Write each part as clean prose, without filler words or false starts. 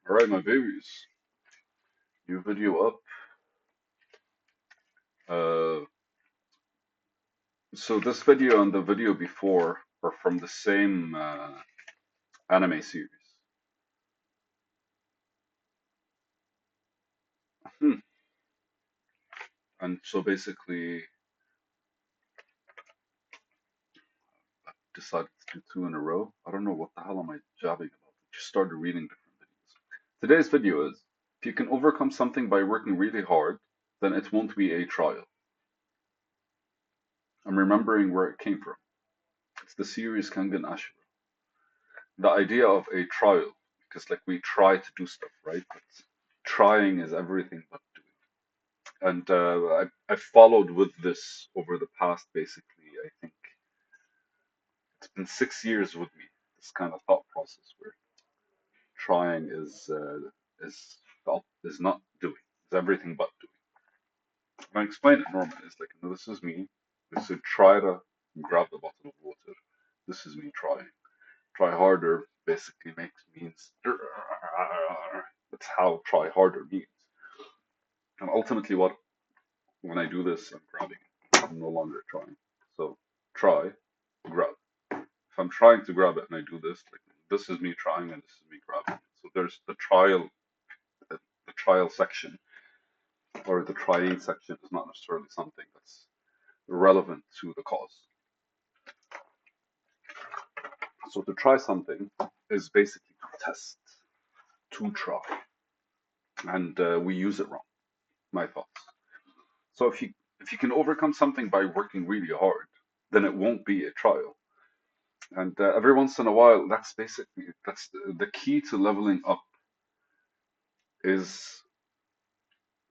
Alright, my babies. New video up. Uh, so this video and the video before are from the same anime series. Hmm. And so basically, I decided to do two in a row. I don't know what the hell am I jabbing about. I just started reading different videos. Today's video is, if you can overcome something by working really hard, then it won't be a trial. I'm remembering where it came from. It's the series Kangen Ashura. The idea of a trial, because like we try to do stuff, right? But trying is everything but doing. And I followed with this over the past, basically, I think it's been 6 years with me. This kind of thought process where trying is not doing. It's everything but doing. When I explain it normally, it's like, no, this is me. This is try to grab the bottle of water. This is me trying. Try harder basically means that's how try harder means. And ultimately, what when I do this, I'm grabbing it. I'm no longer trying. So try, grab. If I'm trying to grab it and I do this, like this is me trying and this is me grabbing it. So there's the trial section or the trying section is not necessarily something that's relevant to the cause. So to try something is basically to test, to try, and we use it wrong. My thoughts. So if you can overcome something by working really hard, then it won't be a trial. And every once in a while, that's the key to leveling up is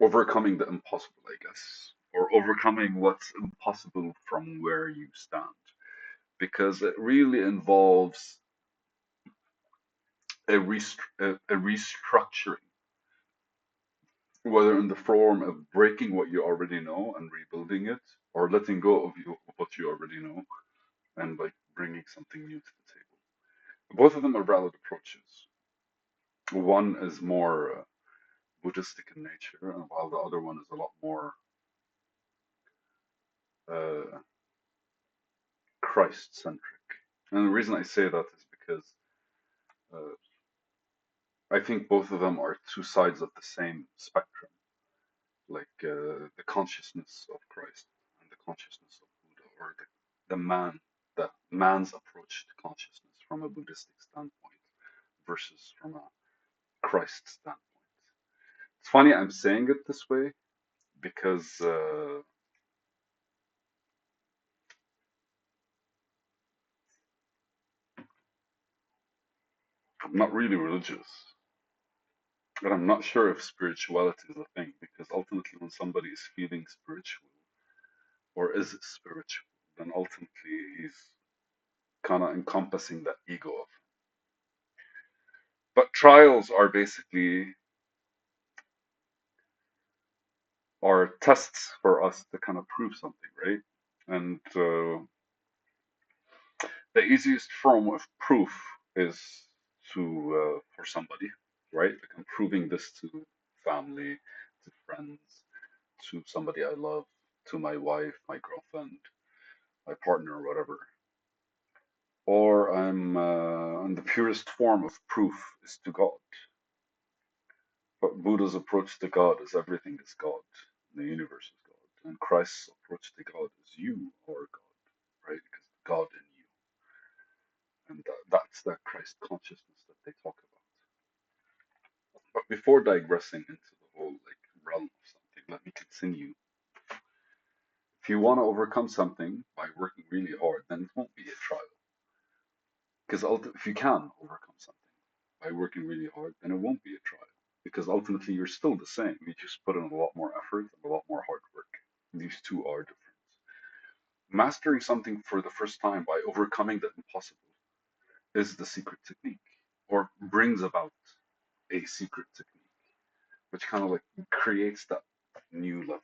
overcoming the impossible, I guess, or overcoming what's impossible from where you stand, because it really involves a restructuring, whether in the form of breaking what you already know and rebuilding it, or letting go of what you already know and like bringing something new to the table. Both of them are valid approaches. One is more Buddhistic in nature, and while the other one is a lot more uh, Christ-centric. And the reason I say that is because uh, I think both of them are two sides of the same spectrum, like the consciousness of Christ and the consciousness of Buddha, or the man's approach to consciousness from a Buddhistic standpoint versus from a Christ standpoint. It's funny I'm saying it this way because I'm not really religious, and I'm not sure if spirituality is a thing because ultimately, when somebody is feeling spiritual or is spiritual, then ultimately he's kind of encompassing that ego of. But trials are basically are tests for us to kind of prove something, right? And the easiest form of proof is to for somebody, right? Like I'm proving this to family, to friends, to somebody I love, to my wife, my girlfriend, my partner, or whatever. Or and the purest form of proof is to God. But Buddha's approach to God is everything is God, the universe is God, and Christ's approach to God is you are God, right? Because God in you, and that's that Christ consciousness that they talk about. But before digressing into the whole like realm of something, let me continue. If you want to overcome something by working really hard, then it won't be a trial. Because if you can overcome something by working really hard, then it won't be a trial. Because ultimately you're still the same. You just put in a lot more effort and a lot more hard work. These two are different. Mastering something for the first time by overcoming the impossible is the secret technique, or brings about a secret technique, which kind of like creates that new level.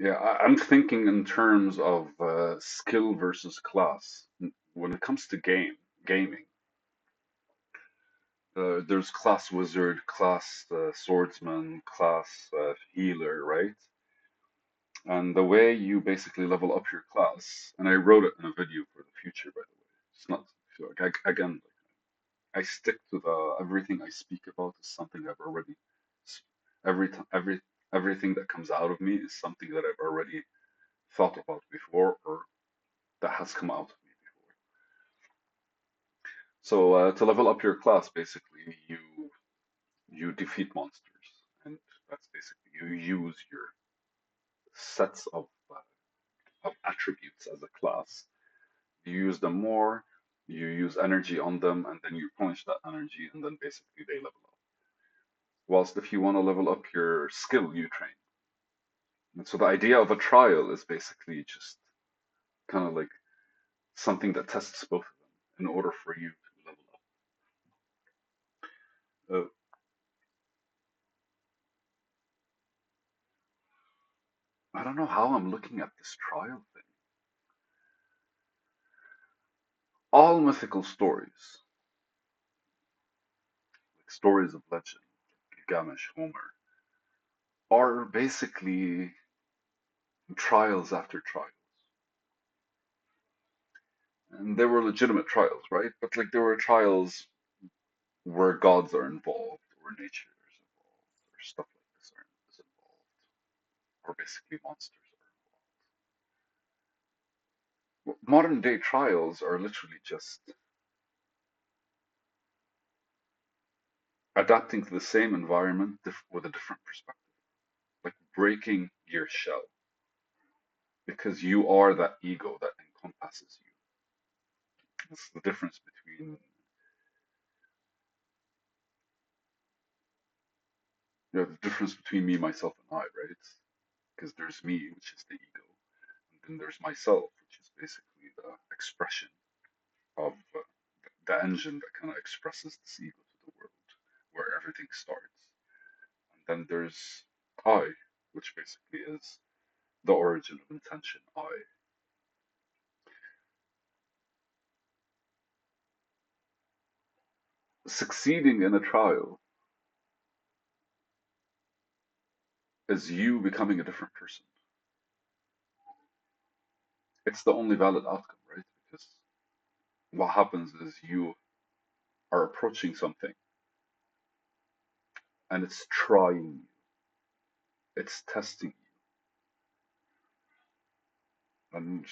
Yeah, I'm thinking in terms of skill versus class, when it comes to gaming, there's class wizard, class swordsman, class healer, right? And the way you basically level up your class, and I wrote it in a video for the future, by the way. It's not so, again, I stick to the everything I speak about is something I've already every time everything that comes out of me is something that I've already thought about before or that has come out of me before. So to level up your class, basically you defeat monsters, and that's basically you use your sets of attributes as a class. You use them more, you use energy on them, and then you punish that energy, and then basically they level up. Whilst if you want to level up your skill, you train. And so the idea of a trial is basically just kind of like something that tests both of them in order for you to level up. I don't know how I'm looking at this trial thing. All mythical stories, like stories of legend, Gilgamesh, Homer, are basically trials after trials. And they were legitimate trials, right? But like there were trials where gods are involved, or nature is involved, or stuff like this is involved, or basically monsters are involved. Modern day trials are literally just adapting to the same environment with a different perspective, like breaking your shell, because you are that ego that encompasses you. It's the difference between the difference between me, myself, and I, right? Because there's me, which is the ego, and then there's myself, which is basically the expression of the engine that kind of expresses this ego to the world, where everything starts. And then there's I, which basically is the origin of intention. I. Succeeding in a trial is you becoming a different person. It's the only valid outcome, right? Because what happens is you are approaching something and it's trying you, it's testing you. And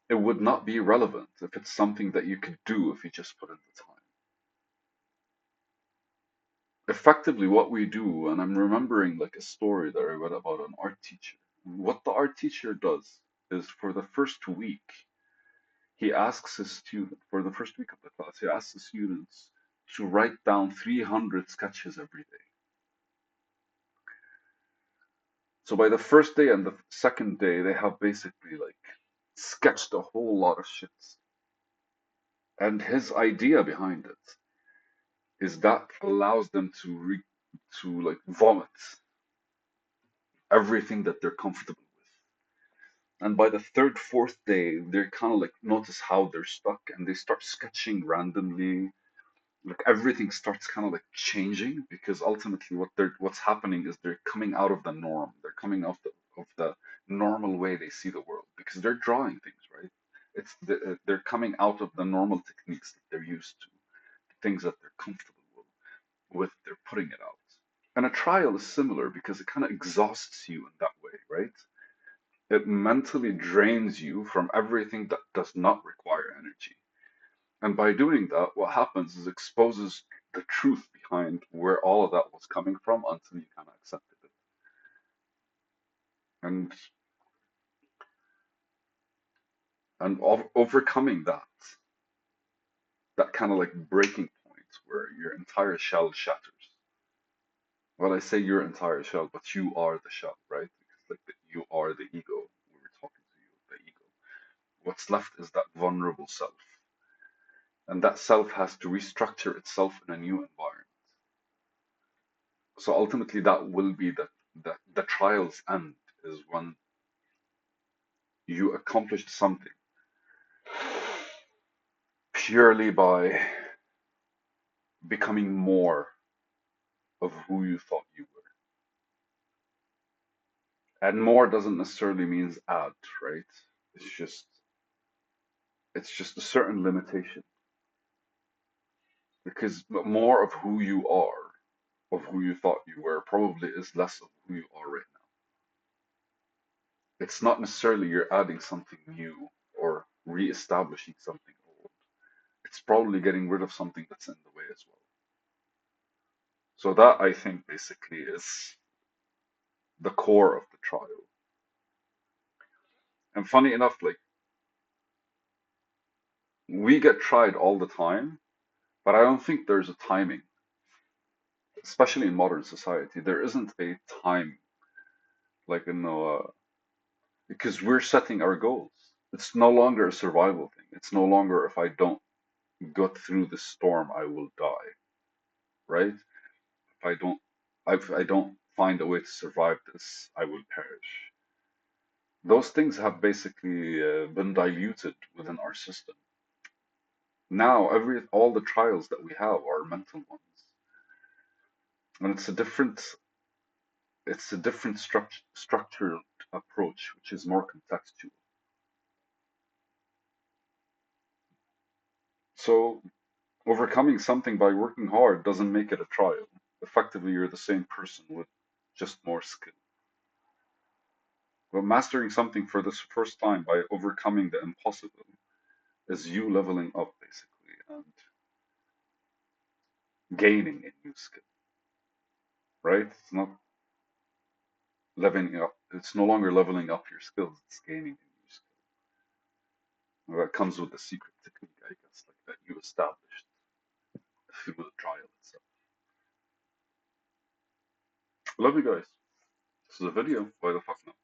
it would not be relevant if it's something that you could do if you just put in the time. Effectively, what we do, and I'm remembering like a story that I read about an art teacher. What the art teacher does is for the first week, he asks his student, for the first week of the class, he asks the students to write down 300 sketches every day. So by the first day and the second day, they have basically like sketched a whole lot of shit. And his idea behind it is that allows them to like vomit everything that they're comfortable with. And by the third, fourth day, they kind of like notice how they're stuck and they start sketching randomly. Like everything starts kind of like changing because ultimately what's happening is they're coming out of the norm. They're coming out of the normal way they see the world because they're drawing things, right? They're coming out of the normal techniques that they're used to, things that they're comfortable with. They're putting it out. And a trial is similar because it kind of exhausts you in that way, right? It mentally drains you from everything that does not require energy. And by doing that, what happens is exposes the truth behind where all of that was coming from until you kind of accepted it. And overcoming that kind of like breaking point where your entire shell shatters. Well, I say your entire shell, but you are the shell, right? Because like you are the ego. We were talking to you, the ego. What's left is that vulnerable self. And that self has to restructure itself in a new environment. So ultimately, that will be the trial's end is when you accomplished something purely by becoming more of who you thought you were. And more doesn't necessarily means add, right? It's just it's just a certain limitation because more of who you are, of who you thought you were, probably is less of who you are right now. It's not necessarily you're adding something new or re-establishing something old. It's probably getting rid of something that's in the way as well. So that I think basically is the core of the trial. And funny enough, like we get tried all the time, but I don't think there's a timing, especially in modern society. There isn't a time like because we're setting our goals. It's no longer a survival thing. It's no longer if I don't get through the storm, I will die, right? If I don't find a way to survive this, I will perish. Those things have basically been diluted within our system. Now, all the trials that we have are mental ones, and it's a different structured approach, which is more contextual. So, overcoming something by working hard doesn't make it a trial. Effectively, you're the same person with just more skill. But mastering something for the first time by overcoming the impossible is you leveling up, basically, and gaining a new skill, right? It's not leveling up. It's no longer leveling up your skills. It's gaining a new skill. And that comes with the secret technique, I guess, like that you established through the trial itself. Love you guys. This is a video. Why the fuck not?